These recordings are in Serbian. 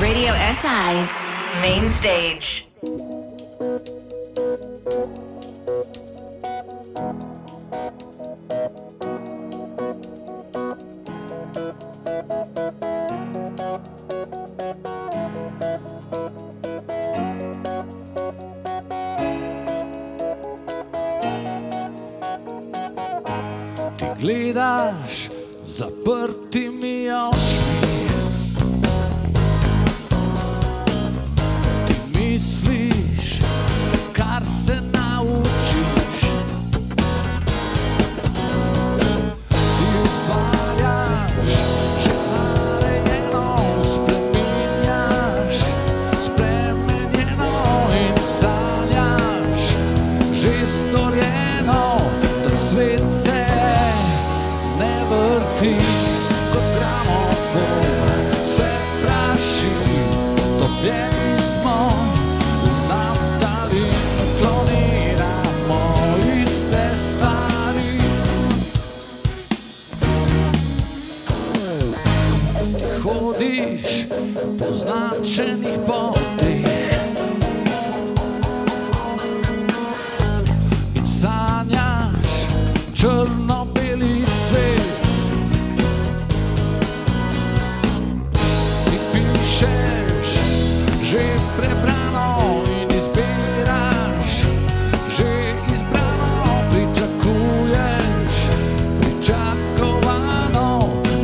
Radio SI Main Stage. Ti gledaš zaprtimi očmi, ti misliš, kar se naučiš, ti ustvarjaš že narejeno, spremenjeno in sanjaš že storjeno, da svet se ne vrti kot gramofon, se praši, topljeni smo v Naftalin, kloniramo iste stvari. Ti hodiš po značenih poteh in sanjaš črno-beli svet. Ti pišeš že prebrano in izbiraš že izbrano, pričakuješ pričakovano,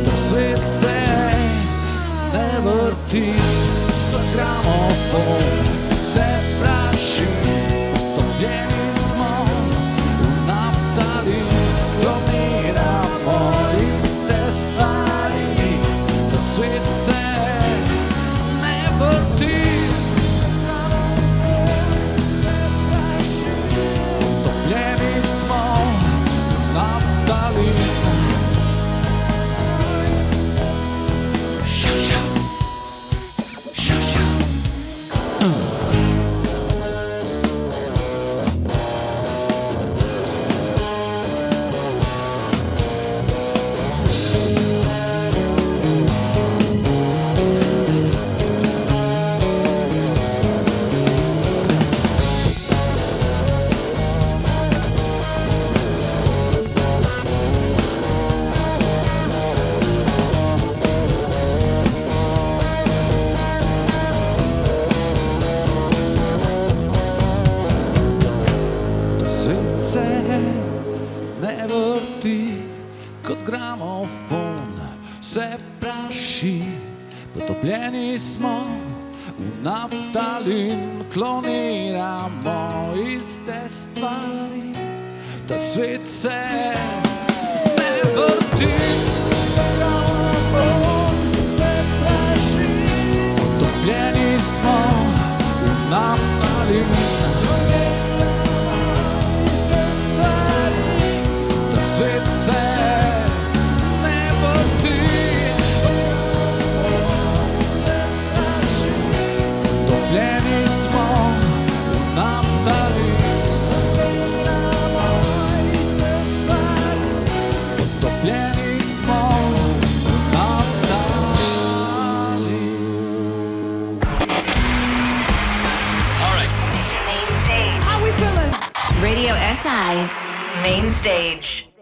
da svet se ne vrti kot gramofon, se praši, topljeni smo v Naftalin, kloniramo iste stvari, da svet se ne vrti. Topljeni smo v Naftalin. Ša, ša. Ša, ša. Da svet se ne vrti kot gramofon, se praši, potopljeni smo v Naftalin, kloniramo iste stvari, da svet se ne vrti kot gramofon, se praši, potopljeni smo v Naftalin, da svet se ne vrti. Topljeni smo v Naftalin, topljeni smo v Naftalin. Radio SI Main Stage.